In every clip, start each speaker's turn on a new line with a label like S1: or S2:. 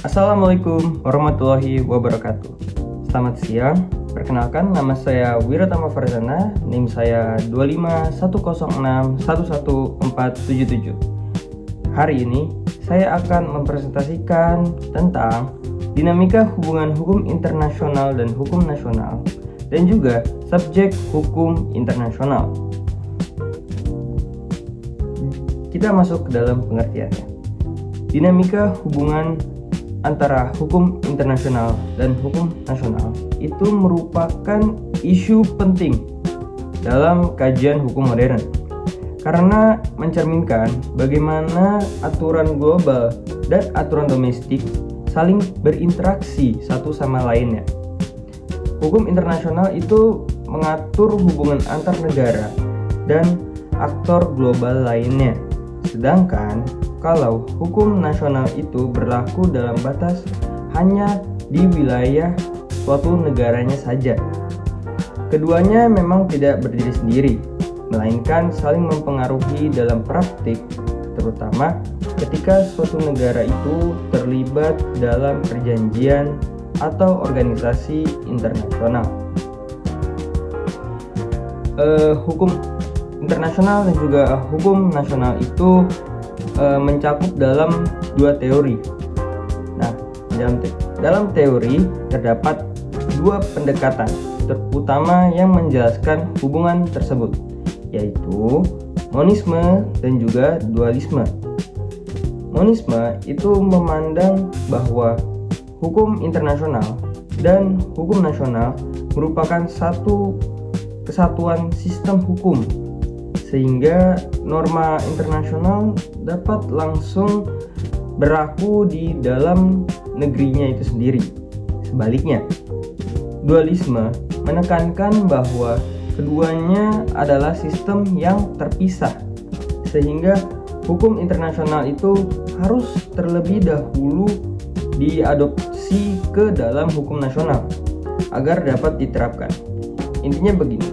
S1: Assalamualaikum warahmatullahi wabarakatuh. Selamat siang. Perkenalkan, nama saya Wiratama Farzana, NIM saya 25106111477. Hari ini saya akan mempresentasikan tentang dinamika hubungan hukum internasional dan hukum nasional, dan juga subjek hukum internasional. Kita masuk ke dalam pengertiannya. Dinamika hubungan antara hukum internasional dan hukum nasional itu merupakan isu penting dalam kajian hukum modern karena mencerminkan bagaimana aturan global dan aturan domestik saling berinteraksi satu sama lainnya. Hukum internasional itu mengatur hubungan antar negara dan aktor global lainnya, sedangkan kalau hukum nasional itu berlaku dalam batas hanya di wilayah suatu negaranya saja. Keduanya memang tidak berdiri sendiri, melainkan saling mempengaruhi dalam praktik, terutama ketika suatu negara itu terlibat dalam perjanjian atau organisasi internasional. Hukum internasional dan juga hukum nasional itu mencakup dalam dua teori. Nah, dalam teori terdapat dua pendekatan terutama yang menjelaskan hubungan tersebut, yaitu monisme dan juga dualisme. Monisme itu memandang bahwa hukum internasional dan hukum nasional merupakan satu kesatuan sistem hukum, sehingga norma internasional dapat langsung berlaku di dalam negerinya itu sendiri. Sebaliknya, dualisme menekankan bahwa keduanya adalah sistem yang terpisah, sehingga hukum internasional itu harus terlebih dahulu diadopsi ke dalam hukum nasional agar dapat diterapkan. Intinya begini,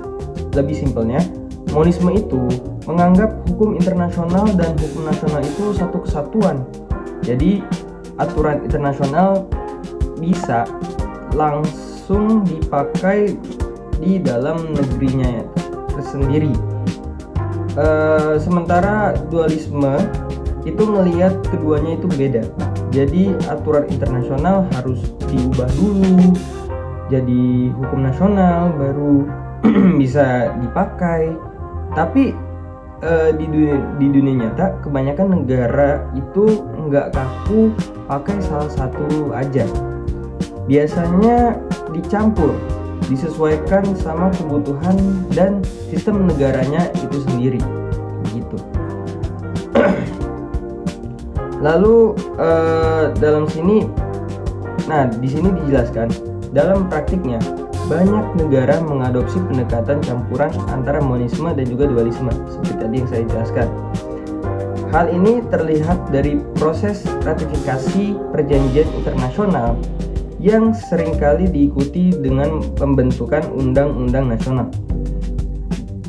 S1: lebih simpelnya, monisme itu menganggap hukum internasional dan hukum nasional itu satu kesatuan. Jadi aturan internasional bisa langsung dipakai di dalam negerinya tersendiri. Sementara dualisme itu melihat keduanya itu beda. Jadi aturan internasional harus diubah dulu jadi hukum nasional baru bisa dipakai. Tapi di dunia nyata kebanyakan negara itu nggak kaku pakai salah satu aja. Biasanya dicampur, disesuaikan sama kebutuhan dan sistem negaranya itu sendiri, gitu. Lalu dalam sini, di sini dijelaskan dalam praktiknya banyak negara mengadopsi pendekatan campuran antara monisme dan juga dualisme, seperti tadi yang saya jelaskan. Hal ini terlihat dari proses ratifikasi perjanjian internasional yang seringkali diikuti dengan pembentukan undang-undang nasional.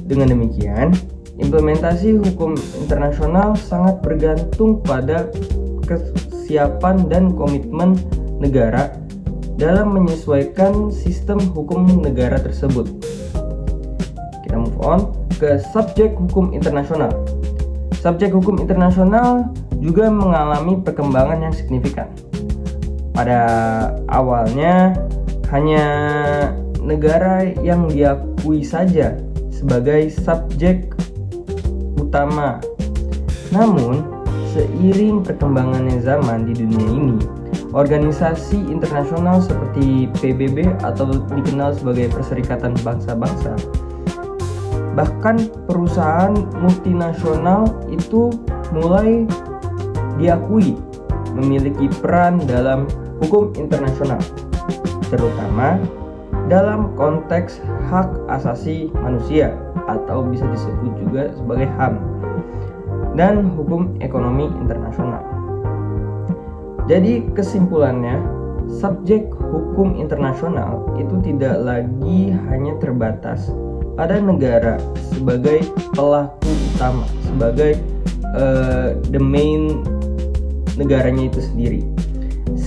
S1: Dengan demikian, implementasi hukum internasional sangat bergantung pada kesiapan dan komitmen negara dalam menyesuaikan sistem hukum negara tersebut. Kita move on ke subjek hukum internasional. Subjek hukum internasional juga mengalami perkembangan yang signifikan. Pada awalnya hanya negara yang diakui saja sebagai subjek utama. Namun, seiring perkembangannya zaman di dunia ini, organisasi internasional seperti PBB atau dikenal sebagai Perserikatan Bangsa-Bangsa, bahkan perusahaan multinasional itu mulai diakui memiliki peran dalam hukum internasional, terutama dalam konteks hak asasi manusia atau bisa disebut juga sebagai HAM dan hukum ekonomi internasional. Jadi kesimpulannya, subjek hukum internasional itu tidak lagi hanya terbatas pada negara sebagai pelaku utama, sebagai the main negaranya itu sendiri.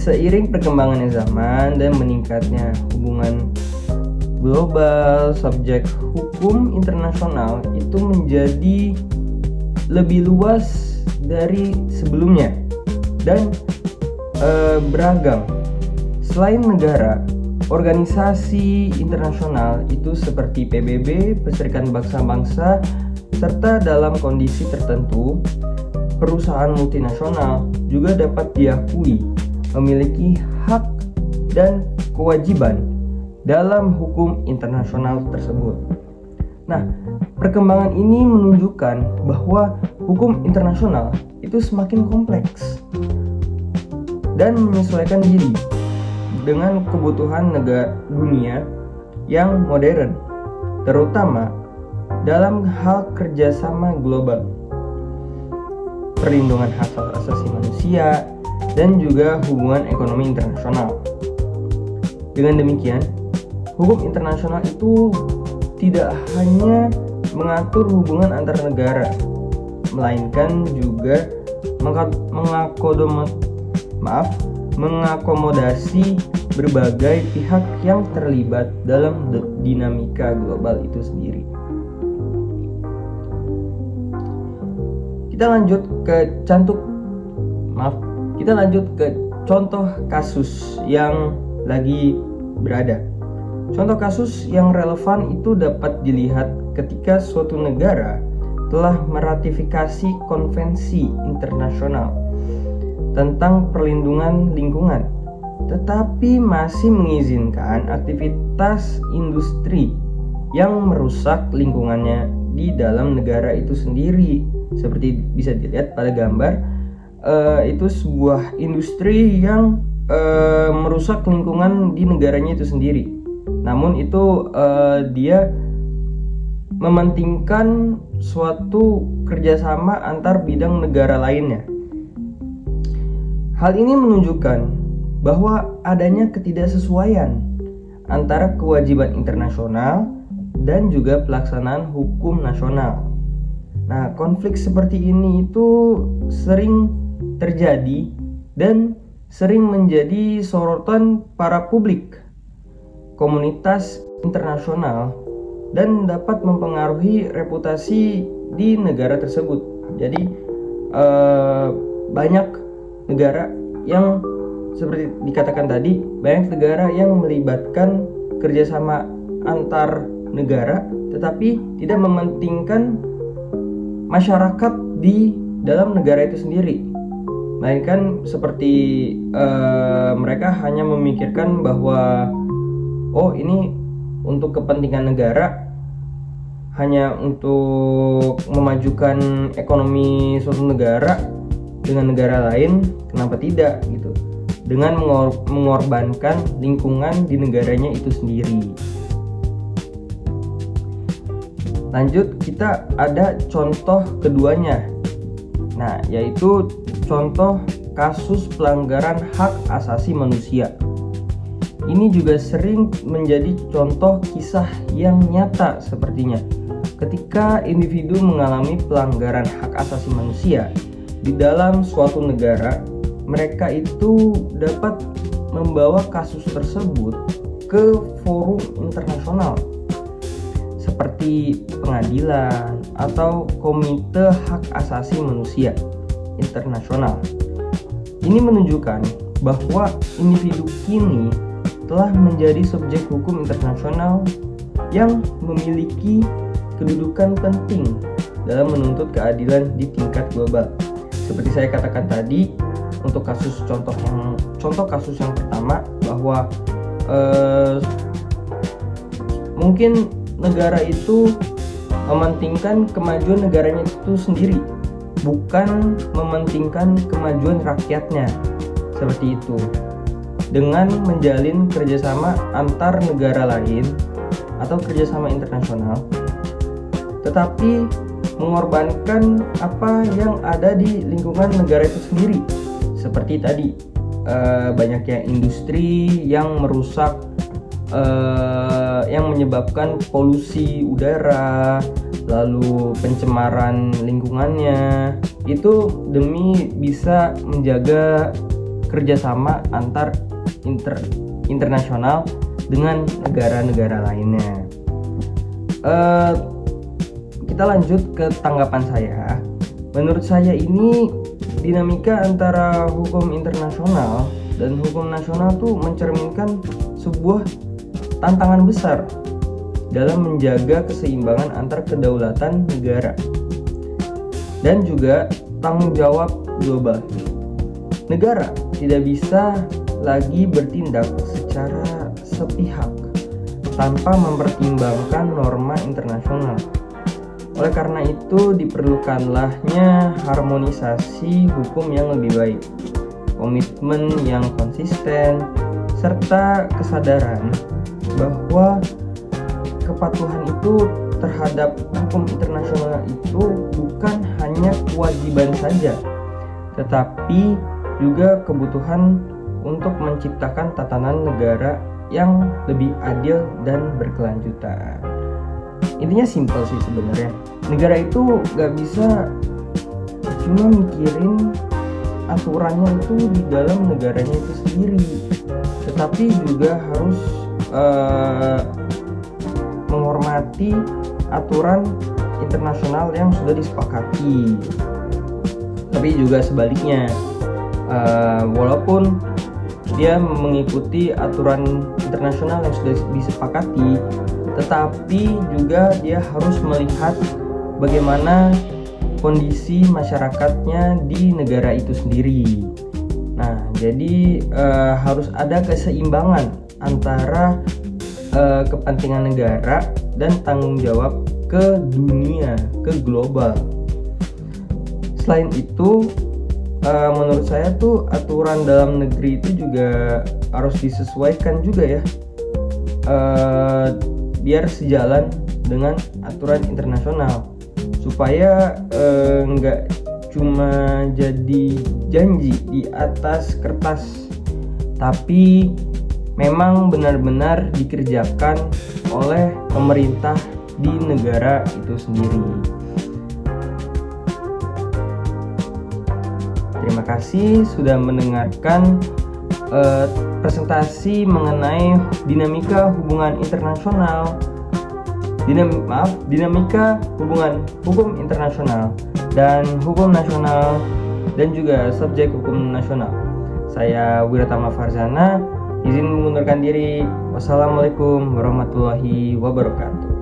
S1: seiring perkembangan zaman dan meningkatnya hubungan global, subjek hukum internasional itu menjadi lebih luas dari sebelumnya dan beragam. Selain negara, organisasi internasional itu seperti PBB, Perserikatan Bangsa-Bangsa, serta dalam kondisi tertentu, perusahaan multinasional juga dapat diakui memiliki hak dan kewajiban dalam hukum internasional tersebut. Nah, perkembangan ini menunjukkan bahwa hukum internasional itu semakin kompleks dan menyesuaikan diri dengan kebutuhan negara dunia yang modern, terutama dalam hal kerjasama global, perlindungan hak asasi manusia, dan juga hubungan ekonomi internasional. Dengan demikian, hukum internasional itu tidak hanya mengatur hubungan antar negara, melainkan juga mengakomodasi berbagai pihak yang terlibat dalam dinamika global itu sendiri. Kita lanjut ke contoh kasus yang lagi berada. Contoh kasus yang relevan itu dapat dilihat ketika suatu negara telah meratifikasi konvensi internasional tentang perlindungan lingkungan, tetapi masih mengizinkan aktivitas industri yang merusak lingkungannya di dalam negara itu sendiri. Seperti bisa dilihat pada gambar, itu sebuah industri yang merusak lingkungan di negaranya itu sendiri. Namun itu dia mementingkan suatu kerjasama antar bidang negara lainnya. Hal ini menunjukkan bahwa adanya ketidaksesuaian antara kewajiban internasional dan juga pelaksanaan hukum nasional. Nah, konflik seperti ini itu sering terjadi dan sering menjadi sorotan para publik, komunitas internasional, dan dapat mempengaruhi reputasi di negara tersebut. Jadi banyak negara yang seperti dikatakan tadi, banyak negara yang melibatkan kerjasama antar negara, tetapi tidak mementingkan masyarakat di dalam negara itu sendiri. Melainkan seperti mereka hanya memikirkan bahwa ini untuk kepentingan negara, hanya untuk memajukan ekonomi suatu negara dengan negara lain, kenapa tidak gitu, dengan mengorbankan lingkungan di negaranya itu sendiri. Lanjut, kita ada contoh keduanya. Nah, yaitu contoh kasus pelanggaran hak asasi manusia. Ini juga sering menjadi contoh kisah yang nyata sepertinya. Ketika individu mengalami pelanggaran hak asasi manusia di dalam suatu negara, mereka itu dapat membawa kasus tersebut ke forum internasional seperti pengadilan atau Komite Hak Asasi Manusia Internasional. Ini menunjukkan bahwa individu kini telah menjadi subjek hukum internasional yang memiliki kedudukan penting dalam menuntut keadilan di tingkat global. Seperti saya katakan tadi, untuk contoh kasus yang pertama, bahwa mungkin negara itu mementingkan kemajuan negaranya itu sendiri, bukan mementingkan kemajuan rakyatnya, seperti itu. Dengan menjalin kerjasama antar negara lain atau kerjasama internasional, tetapi mengorbankan apa yang ada di lingkungan negara itu sendiri. Seperti tadi, banyaknya industri yang merusak, yang menyebabkan polusi udara, lalu pencemaran lingkungannya, itu demi bisa menjaga kerjasama antar internasional dengan negara-negara lainnya. Kita lanjut ke tanggapan saya. Menurut saya ini dinamika antara hukum internasional dan hukum nasional tuh mencerminkan sebuah tantangan besar dalam menjaga keseimbangan antar kedaulatan negara dan juga tanggung jawab global. Negara tidak bisa lagi bertindak secara sepihak tanpa mempertimbangkan norma internasional. Oleh karena itu diperlukanlahnya harmonisasi hukum yang lebih baik, komitmen yang konsisten, serta kesadaran bahwa kepatuhan itu terhadap hukum internasional itu bukan hanya kewajiban saja, tetapi juga kebutuhan untuk menciptakan tatanan negara yang lebih adil dan berkelanjutan. Intinya simpel sih sebenarnya. Negara itu gak bisa cuma mikirin aturannya itu di dalam negaranya itu sendiri, tetapi juga harus menghormati aturan internasional yang sudah disepakati. Tapi juga sebaliknya, walaupun dia mengikuti aturan internasional yang sudah disepakati, tetapi juga dia harus melihat bagaimana kondisi masyarakatnya di negara itu sendiri. Nah, jadi harus ada keseimbangan antara kepentingan negara dan tanggung jawab ke dunia, ke global. Selain itu, menurut saya tuh aturan dalam negeri itu juga harus disesuaikan juga ya, biar sejalan dengan aturan internasional, supaya nggak cuma jadi janji di atas kertas, tapi memang benar-benar dikerjakan oleh pemerintah di negara itu sendiri. Terima kasih sudah mendengarkan presentasi mengenai dinamika hubungan internasional, dinamika hubungan hukum internasional dan hukum nasional dan juga subjek hukum nasional. Saya Wiratama Farzana, izin mengundurkan diri. Wassalamualaikum warahmatullahi wabarakatuh.